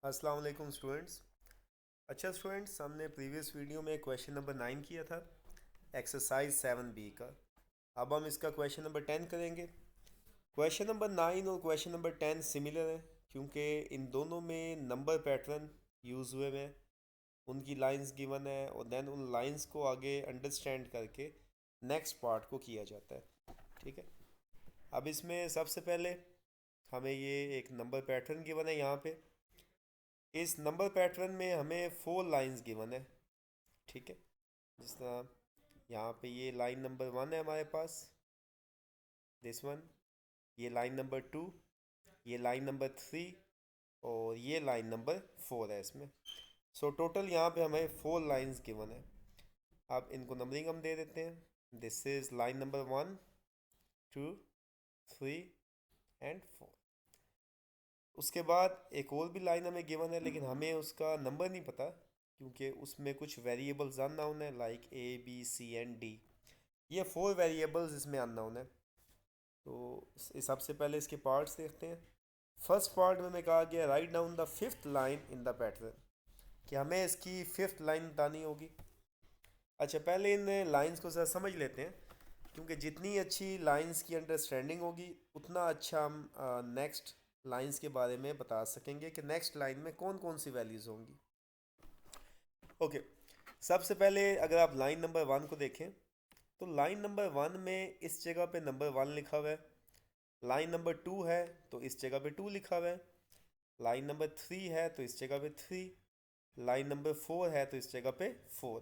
अस्सलाम वालेकुम स्टूडेंट्स। अच्छा स्टूडेंट्स, हमने प्रीवियस वीडियो में क्वेश्चन नंबर 9 किया था एक्सरसाइज 7B का। अब हम इसका क्वेश्चन नंबर 10 करेंगे। क्वेश्चन नंबर 9 और क्वेश्चन नंबर 10 सिमिलर है क्योंकि इन दोनों में नंबर पैटर्न यूज़ हुए हैं, उनकी लाइंस गिवन है और देन उन लाइंस को आगे अंडरस्टैंड करके नेक्स्ट पार्ट को किया जाता है। ठीक है, अब इसमें सबसे पहले हमें ये एक नंबर पैटर्न गिवन है। यहाँ पे इस नंबर पैटर्न में हमें 4 लाइंस गिवन है। ठीक है, जिस तरह यहाँ पे ये लाइन नंबर 1 है हमारे पास, दिस वन, ये लाइन नंबर 2, ये लाइन नंबर 3 और ये लाइन नंबर 4 है इसमें। सो टोटल यहाँ पे हमें 4 लाइंस गिवन है। अब इनको नंबरिंग हम दे देते हैं। This is line number 1, 2, 3 and 4। उसके बाद एक और भी लाइन हमें गिवन है लेकिन हमें उसका नंबर नहीं पता क्योंकि उसमें कुछ वेरिएबल्स अननोन है, like A B C and D। ये 4 वेरिएबल्स इसमें अननोन है। तो सबसे पहले इसके पार्ट्स देखते हैं। फर्स्ट पार्ट में हमें कहा गया write down the fifth line in the pattern, कि हमें इसकी फिफ्थ लाइन बतानी होगी। अच्छा, पहले इन लाइंस को ज़रा समझ लेते हैं क्योंकि जितनी अच्छी लाइंस की अंडरस्टैंडिंग होगी उतना अच्छा हम नेक्स्ट लाइंस के बारे में बता सकेंगे कि नेक्स्ट लाइन में कौन कौन सी वैल्यूज़ होंगी। ओके, सबसे पहले अगर आप लाइन नंबर 1 को देखें तो लाइन नंबर 1 में इस जगह पे नंबर 1 लिखा हुआ है। लाइन नंबर 2 है तो इस जगह पे 2 लिखा हुआ है। लाइन नंबर 3 है तो इस जगह पे 3। लाइन नंबर 4 है तो इस जगह पे 4।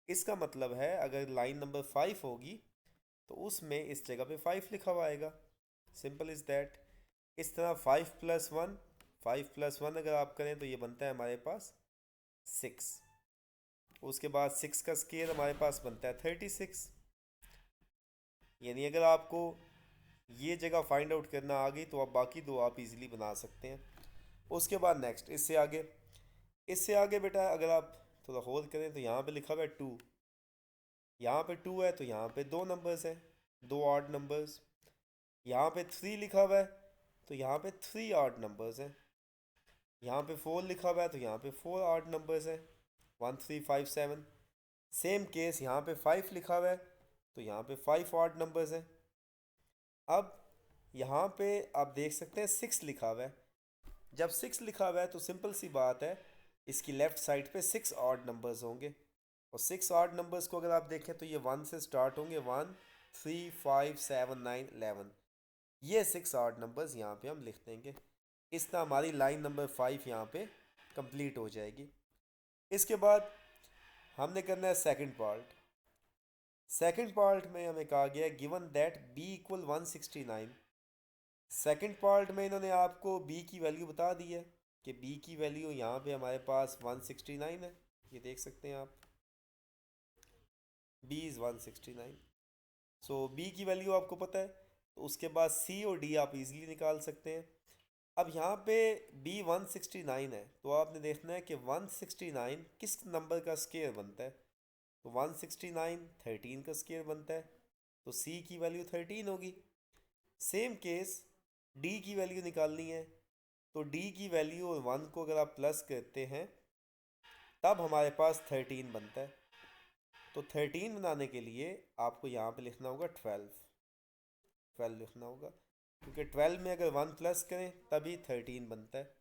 इसका मतलब है अगर लाइन नंबर 5 होगी तो उसमें इस जगह पे 5 लिखा हुआ आएगा। Simple is that. इस तरह 5 + 1, 5 + 1 अगर आप करें तो ये बनता है हमारे पास 6। उसके बाद 6 का स्केयर हमारे पास बनता है 36। यानी अगर आपको ये जगह फाइंड आउट करना आ गई तो आप बाकी दो आप इजीली बना सकते हैं। उसके बाद नेक्स्ट इससे आगे बेटा अगर आप थोड़ा होल्ड करें तो यहाँ पे लिखा हुआ है 2। यहाँ पे 2 है तो यहाँ पे दो नंबर्स हैं, दो ऑड नंबर्स। यहाँ पे 3 लिखा हुआ है तो यहाँ पे 3 ऑड नंबर्स हैं। यहाँ पे 4 लिखा हुआ है तो यहाँ पे 4 ऑड नंबर्स हैं, 1 3 5 7। सेम केस यहाँ पे 5 लिखा हुआ है तो यहाँ पे 5 ऑड नंबर्स हैं। अब यहाँ पे आप देख सकते हैं 6 लिखा हुआ है। जब 6 लिखा हुआ है तो सिंपल सी बात है, इसकी लेफ्ट साइड पे 6 ऑड नंबर्स होंगे। और 6 ऑड नंबर्स को अगर आप देखें तो ये 1 से स्टार्ट होंगे, 1 3 5 7 9 11। ये 6 ऑड नंबर्स यहाँ पे हम लिख देंगे। इस तरह हमारी लाइन नंबर 5 यहाँ पे कंप्लीट हो जाएगी। इसके बाद हमने करना है सेकंड पार्ट। सेकंड पार्ट में हमें कहा गया है given that b = 169। Second part में इन्होंने आपको b की वैल्यू बता दी है कि b की वैल्यू यहाँ पे हमारे पास 169 है। ये देख सकते हैं आप, b इज़ 169। सो b की वैल्यू आपको पता है तो उसके बाद c और d आप इजीली निकाल सकते हैं। अब यहाँ पे b 169 है तो आपने देखना है कि 169 किस नंबर का स्केयर बनता है। तो 169 13 का स्केयर बनता है, तो c की वैल्यू 13 होगी। सेम केस d की वैल्यू निकालनी है तो d की वैल्यू और 1 को अगर आप प्लस करते हैं तब हमारे पास 13 बनता है। तो 13 बनाने के लिए आपको यहाँ पे लिखना होगा 12 लिखना होगा क्योंकि 12 में अगर 1 प्लस करें तभी 13 बनता है।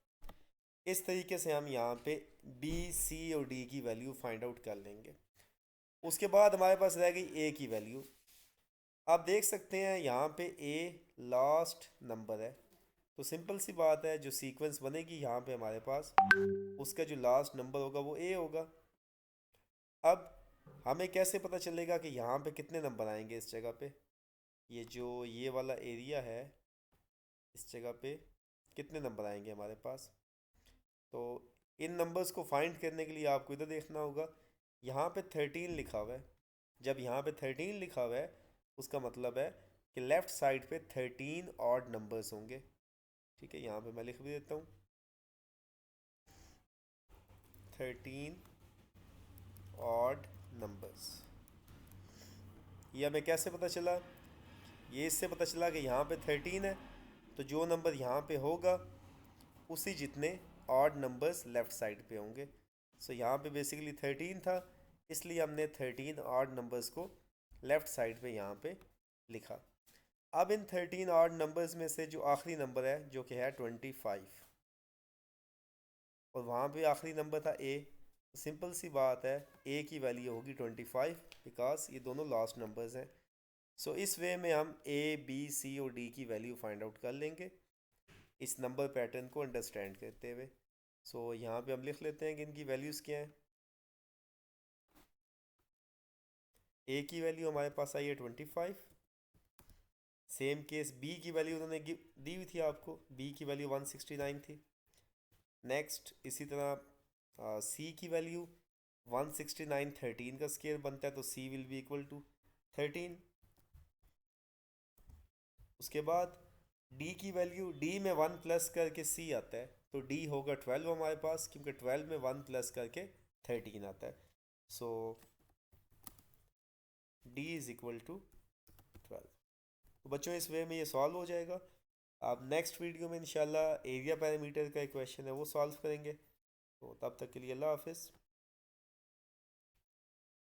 इस तरीके से हम यहाँ पे b, c और d की वैल्यू फाइंड आउट कर लेंगे। उसके बाद हमारे पास रह गई a की वैल्यू। आप देख सकते हैं यहाँ पे a लास्ट नंबर है तो सिंपल सी बात है, जो सीक्वेंस बनेगी यहाँ पे हमारे पास उसका जो लास्ट नंबर होगा वो a होगा। अब हमें कैसे पता चलेगा कि यहाँ पे कितने नंबर आएंगे इस जगह पे? ये जो ये वाला एरिया है इस जगह पे कितने नंबर आएंगे हमारे पास? तो इन नंबर्स को फाइंड करने के लिए आपको इधर देखना होगा। यहाँ पे 13 लिखा हुआ है। जब यहाँ पे 13 लिखा हुआ है उसका मतलब है कि लेफ़्ट साइड पे 13 ऑड नंबर्स होंगे। ठीक है, यहाँ पे मैं लिख भी देता हूँ 13 ऑड नंबर्स। ये हमें कैसे पता चला? ये इससे पता चला कि यहाँ पे 13 है तो जो नंबर यहाँ पे होगा उसी जितने ऑड नंबर्स लेफ़्ट साइड पे होंगे। सो यहाँ पे बेसिकली 13 था, इसलिए हमने 13 ऑड नंबर्स को लेफ़्ट साइड पे यहाँ पे लिखा। अब इन 13 ऑड नंबर्स में से जो आखिरी नंबर है जो कि है 25, और वहाँ पे आखिरी नंबर था ए, सिंपल सी बात है ए की वैल्यू होगी 25 बिकॉज ये दोनों लास्ट नंबर्स हैं। सो इस वे में हम ए बी सी और डी की वैल्यू फाइंड आउट कर लेंगे इस नंबर पैटर्न को अंडरस्टैंड करते हुए। सो यहाँ पे हम लिख लेते हैं कि इनकी वैल्यूज़ क्या हैं। ए की वैल्यू हमारे पास आई है 25। सेम केस बी की वैल्यू उन्होंने दी हुई थी आपको, बी की वैल्यू 169 थी। नेक्स्ट इसी तरह सी की वैल्यू 169 13 का स्केयर बनता है, तो सी विल बी इक्वल टू 13। उसके बाद डी की वैल्यू, डी में 1 प्लस करके सी आता है, तो डी होगा 12 हमारे पास, क्योंकि 12 में 1 प्लस करके 13 आता है। सो डी इज़ इक्वल टू 12। तो बच्चों इस वे में ये सॉल्व हो जाएगा। आप नेक्स्ट वीडियो में इंशाल्लाह एरिया पैरामीटर का एक क्वेश्चन है वो सॉल्व करेंगे। तो तब तक के लिए अल्लाह हाफिज़।